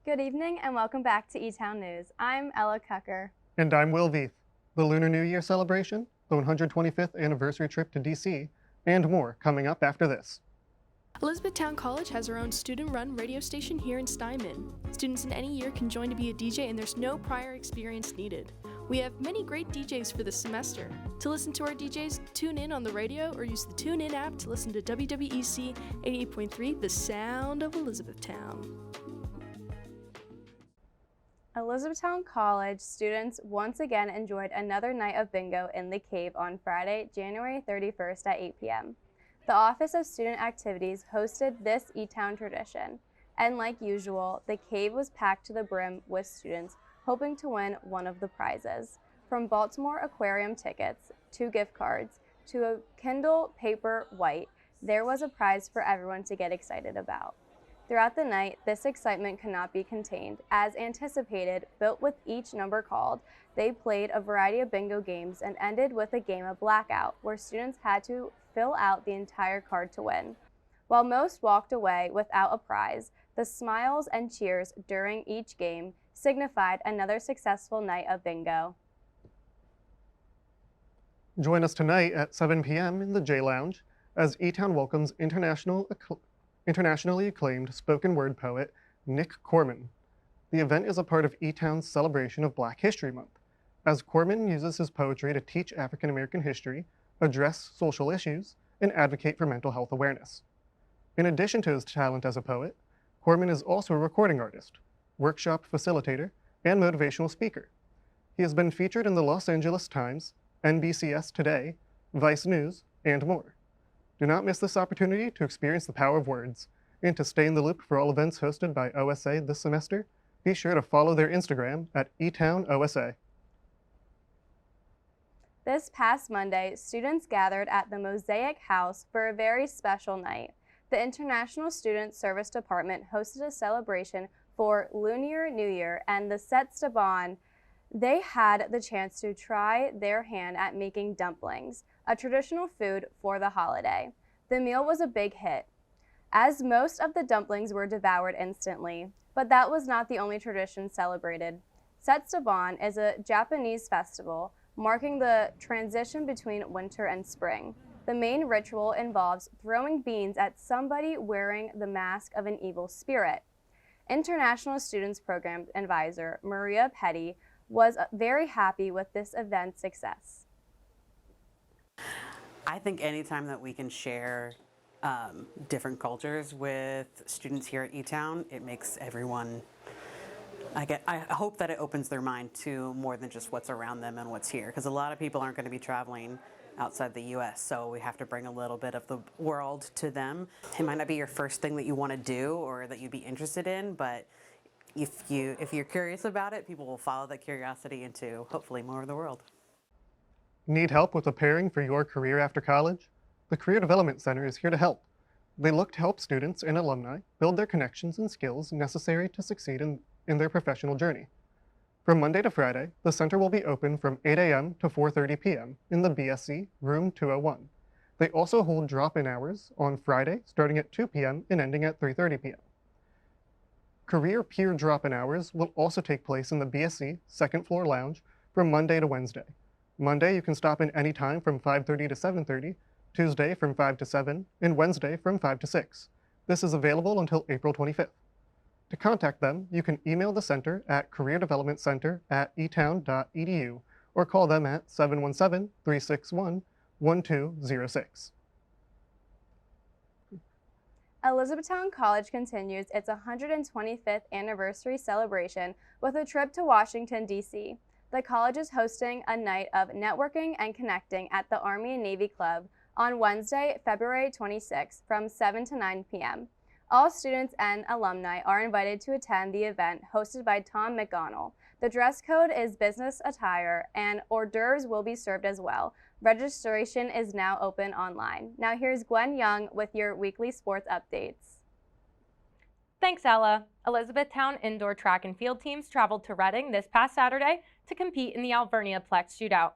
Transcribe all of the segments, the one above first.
Good evening and welcome back to Etown News. I'm Ella Kocher. And I'm Veith. The Lunar New Year celebration, the 125th anniversary trip to DC, and more coming up after this. Elizabethtown College has their own student-run radio station here in Steinman. Students in any year can join to be a DJ and there's no prior experience needed. We have many great DJs for this semester. To listen to our DJs, tune in on the radio or use the TuneIn app to listen to WWEC 88.3, The Sound of Elizabethtown. Elizabethtown College students once again enjoyed another night of bingo in the Cave on Friday, January 31st at 8 p.m. The Office of Student Activities hosted this Etown tradition, and like usual, the Cave was packed to the brim with students hoping to win one of the prizes. From Baltimore Aquarium tickets, 2 gift cards, to a Kindle Paper White, there was a prize for everyone to get excited about. Throughout the night, this excitement could not be contained. As anticipated, built with each number called, they played a variety of bingo games and ended with a game of Blackout, where students had to fill out the entire card to win. While most walked away without a prize, the smiles and cheers during each game signified another successful night of bingo. Join us tonight at 7 p.m. in the J Lounge as Etown welcomes internationally acclaimed spoken word poet Nick Corman. The event is a part of Etown's celebration of Black History Month, as Corman uses his poetry to teach African American history, address social issues, and advocate for mental health awareness. In addition to his talent as a poet, Corman is also a recording artist, workshop facilitator, and motivational speaker. He has been featured in the Los Angeles Times, NBCS Today, Vice News, and more. Do not miss this opportunity to experience the power of words, and to stay in the loop for all events hosted by OSA this semester, be sure to follow their Instagram at EtownOSA. This past Monday, students gathered at the Mosaic House for a very special night. The International Student Service Department hosted a celebration for Lunar New Year, and the Spedden, they had the chance to try their hand at making dumplings, a traditional food for the holiday. The meal was a big hit, as most of the dumplings were devoured instantly, but that was not the only tradition celebrated. Spedden is a Japanese festival marking the transition between winter and spring. The main ritual involves throwing beans at somebody wearing the mask of an evil spirit. International Students Program Advisor Maria Petty was very happy with this event's success. I think anytime that we can share different cultures with students here at Etown, it makes everyone, I hope that it opens their mind to more than just what's around them and what's here, because a lot of people aren't going to be traveling outside the U.S., so we have to bring a little bit of the world to them. It might not be your first thing that you want to do or that you'd be interested in, but if you're curious about it, people will follow that curiosity into hopefully more of the world. Need help with preparing for your career after college? The Career Development Center is here to help. They look to help students and alumni build their connections and skills necessary to succeed in their professional journey. From Monday to Friday, the center will be open from 8 a.m. to 4:30 p.m. in the BSC, room 201. They also hold drop-in hours on Friday, starting at 2 p.m. and ending at 3:30 p.m. Career peer drop-in hours will also take place in the BSC second floor lounge from Monday to Wednesday. Monday, you can stop in any time from 5:30 to 7:30, Tuesday from 5 to 7, and Wednesday from 5 to 6. This is available until April 25th. To contact them, you can email the center at careerdevelopmentcenter@etown.edu or call them at 717-361-1206. Elizabethtown College continues its 125th anniversary celebration with a trip to Washington, D.C. The college is hosting a night of networking and connecting at the Army and Navy Club on Wednesday, February 26th from 7 to 9 p.m. All students and alumni are invited to attend the event hosted by Tom McGonnell. The dress code is business attire and hors d'oeuvres will be served as well. Registration is now open online. Now here's Gwen Young with your weekly sports updates. Thanks, Ella. Elizabethtown indoor track and field teams traveled to Reading this past Saturday to compete in the Alvernia Plex Shootout.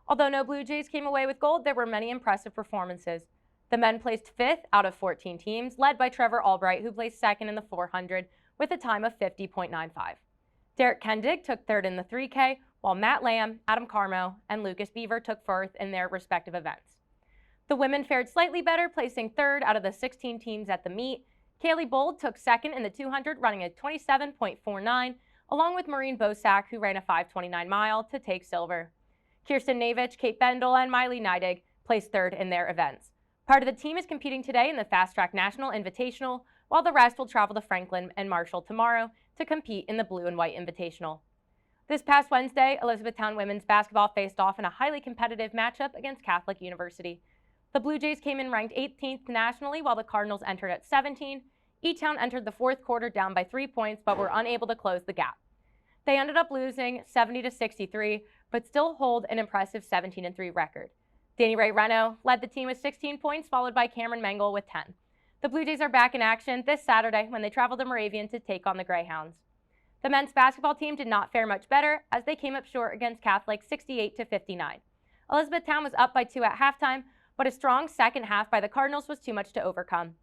Although no Blue Jays came away with gold, there were many impressive performances. The men placed 5th out of 14 teams, led by Trevor Albright, who placed 2nd in the 400, with a time of 50.95. Derek Kendig took third in the 3K, while Matt Lamb, Adam Carmo, and Lucas Beaver took fourth in their respective events. The women fared slightly better, placing third out of the 16 teams at the meet. Kaylee Bold took second in the 200, running a 27.49, along with Maureen Bosak, who ran a 5:29 mile to take silver. Kirsten Navich, Kate Bendel, and Miley Neidig placed third in their events. Part of the team is competing today in the Fast Track National Invitational, while the rest will travel to Franklin and Marshall tomorrow to compete in the Blue and White Invitational. This past Wednesday, Elizabethtown women's basketball faced off in a highly competitive matchup against Catholic University. The Blue Jays came in ranked 18th nationally, while the Cardinals entered at 17. Etown entered the fourth quarter down by 3 points, but were unable to close the gap. They ended up losing 70-63, but still hold an impressive 17-3 record. Danny Ray Reno led the team with 16 points, followed by Cameron Mengel with 10. The Blue Jays are back in action this Saturday when they travel to Moravian to take on the Greyhounds. The men's basketball team did not fare much better as they came up short against Catholic 68-59. Elizabethtown was up by 2 at halftime, but a strong second half by the Cardinals was too much to overcome.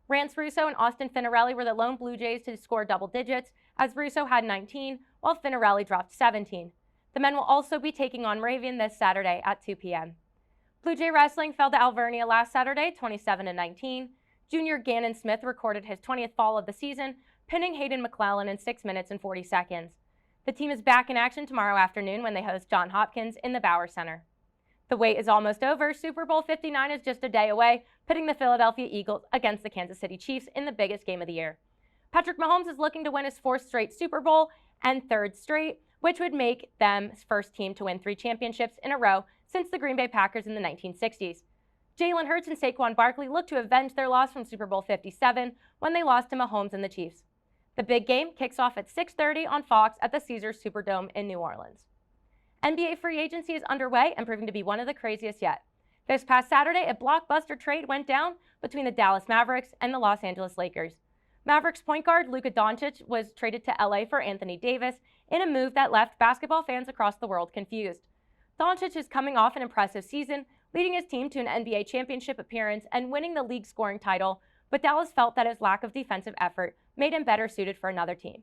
Rance Russo and Austin Finarelli were the lone Blue Jays to score double digits, as Russo had 19, while Finarelli dropped 17. The men will also be taking on Moravian this Saturday at 2 p.m. Blue Jay Wrestling fell to Alvernia last Saturday, 27-19. Junior Gannon Smith recorded his 20th fall of the season, pinning Hayden McClellan in 6 minutes and 40 seconds. The team is back in action tomorrow afternoon when they host John Hopkins in the Bauer Center. The wait is almost over. Super Bowl 59 is just a day away, pitting the Philadelphia Eagles against the Kansas City Chiefs in the biggest game of the year. Patrick Mahomes is looking to win his 4th straight Super Bowl and 3rd straight, which would make them first team to win 3 championships in a row since the Green Bay Packers in the 1960s. Jalen Hurts and Saquon Barkley look to avenge their loss from Super Bowl 57 when they lost to Mahomes and the Chiefs. The big game kicks off at 6:30 on Fox at the Caesars Superdome in New Orleans. NBA free agency is underway and proving to be one of the craziest yet. This past Saturday, a blockbuster trade went down between the Dallas Mavericks and the Los Angeles Lakers. Mavericks point guard Luka Doncic was traded to LA for Anthony Davis in a move that left basketball fans across the world confused. Doncic is coming off an impressive season, leading his team to an NBA championship appearance and winning the league scoring title, but Dallas felt that his lack of defensive effort made him better suited for another team.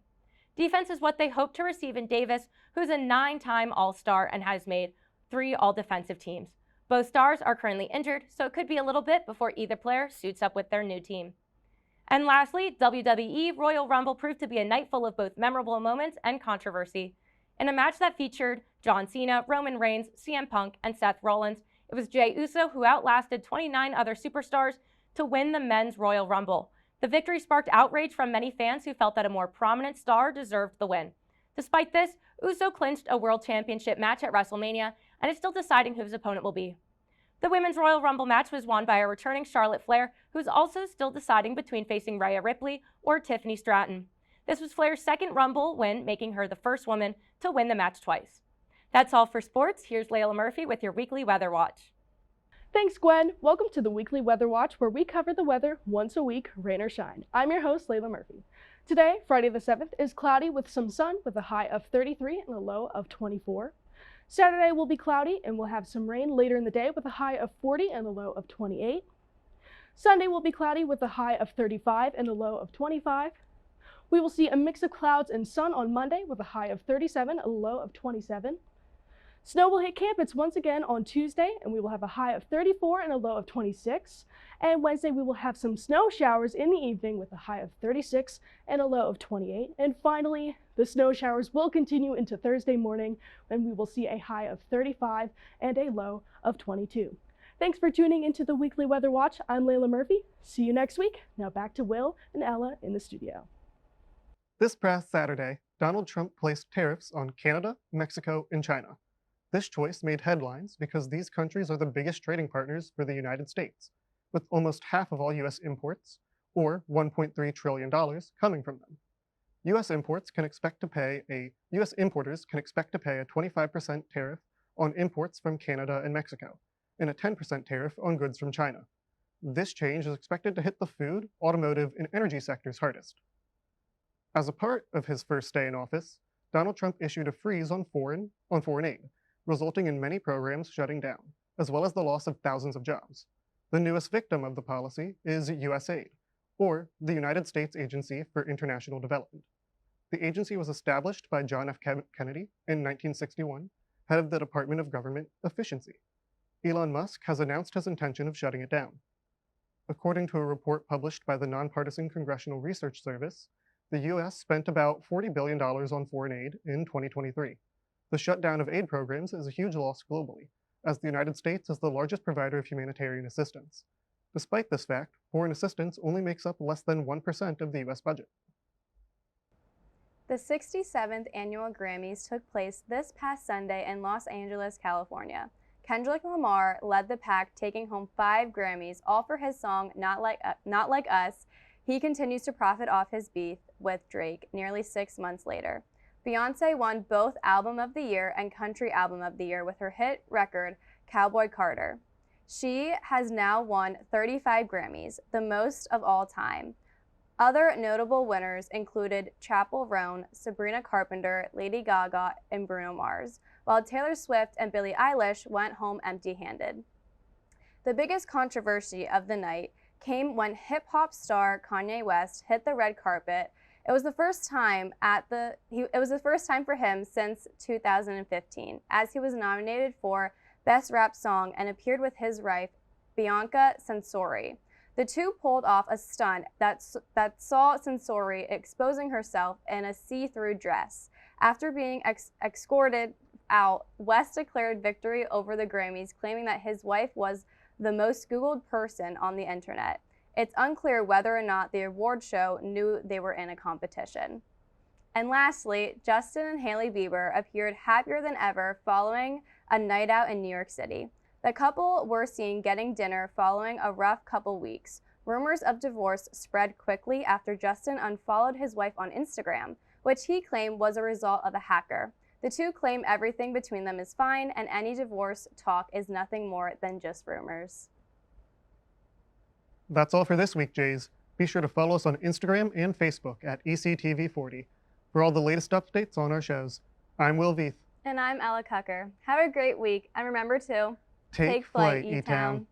Defense is what they hope to receive in Davis, who's a 9-time All-Star and has made 3 All-Defensive teams. Both stars are currently injured, so it could be a little bit before either player suits up with their new team. And lastly, WWE Royal Rumble proved to be a night full of both memorable moments and controversy. In a match that featured John Cena, Roman Reigns, CM Punk, and Seth Rollins, it was Jey Uso who outlasted 29 other superstars to win the Men's Royal Rumble. The victory sparked outrage from many fans who felt that a more prominent star deserved the win. Despite this, Uso clinched a World Championship match at WrestleMania and is still deciding who his opponent will be. The Women's Royal Rumble match was won by a returning Charlotte Flair, who's also still deciding between facing Rhea Ripley or Tiffany Stratton. This was Flair's 2nd Rumble win, making her the first woman to win the match twice. That's all for sports. Here's Layla Murphy with your weekly weather watch. Thanks, Gwen. Welcome to the weekly weather watch, where we cover the weather once a week, rain or shine. I'm your host, Layla Murphy. Today, Friday the 7th, is cloudy with some sun with a high of 33 and a low of 24. Saturday will be cloudy and we'll have some rain later in the day with a high of 40 and a low of 28. Sunday will be cloudy with a high of 35 and a low of 25. We will see a mix of clouds and sun on Monday with a high of 37 and a low of 27. Snow will hit campus once again on Tuesday, and we will have a high of 34 and a low of 26. And Wednesday, we will have some snow showers in the evening with a high of 36 and a low of 28. And finally, the snow showers will continue into Thursday morning, when we will see a high of 35 and a low of 22. Thanks for tuning into the Weekly Weather Watch. I'm Layla Murphy. See you next week. Now back to Will and Ella in the studio. This past Saturday, Donald Trump placed tariffs on Canada, Mexico, and China. This choice made headlines because these countries are the biggest trading partners for the United States, with almost half of all U.S. imports, or $1.3 trillion, coming from them. U.S. importers can expect to pay a 25% tariff on imports from Canada and Mexico, and a 10% tariff on goods from China. This change is expected to hit the food, automotive, and energy sectors hardest. As a part of his first day in office, Donald Trump issued a freeze on foreign aid, resulting in many programs shutting down, as well as the loss of thousands of jobs. The newest victim of the policy is USAID, or the United States Agency for International Development. The agency was established by John F. Kennedy in 1961, head of the Department of Government Efficiency. Elon Musk has announced his intention of shutting it down. According to a report published by the Nonpartisan Congressional Research Service, the U.S. spent about $40 billion on foreign aid in 2023. The shutdown of aid programs is a huge loss globally, as the United States is the largest provider of humanitarian assistance. Despite this fact, foreign assistance only makes up less than 1% of the U.S. budget. The 67th annual Grammys took place this past Sunday in Los Angeles, California. Kendrick Lamar led the pack, taking home 5 Grammys, all for his song Not Like Us. He continues to profit off his beef with Drake nearly 6 months later. Beyoncé won both Album of the Year and Country Album of the Year with her hit record, Cowboy Carter. She has now won 35 Grammys, the most of all time. Other notable winners included Chappell Roan, Sabrina Carpenter, Lady Gaga, and Bruno Mars, while Taylor Swift and Billie Eilish went home empty-handed. The biggest controversy of the night came when hip-hop star Kanye West hit the red carpet. It was the first time for him since 2015, as he was nominated for Best Rap Song and appeared with his wife, Bianca Censori. The two pulled off a stunt that saw Censori exposing herself in a see-through dress. After being escorted out, West declared victory over the Grammys, claiming that his wife was the most Googled person on the internet. It's unclear whether or not the award show knew they were in a competition. And lastly, Justin and Hailey Bieber appeared happier than ever following a night out in New York City. The couple were seen getting dinner following a rough couple weeks. Rumors of divorce spread quickly after Justin unfollowed his wife on Instagram, which he claimed was a result of a hacker. The two claim everything between them is fine, and any divorce talk is nothing more than just rumors. That's all for this week, Jays. Be sure to follow us on Instagram and Facebook at ECTV40 for all the latest updates on our shows. I'm Will Veith. And I'm Ella Kocher. Have a great week, and remember to Take flight, Etown.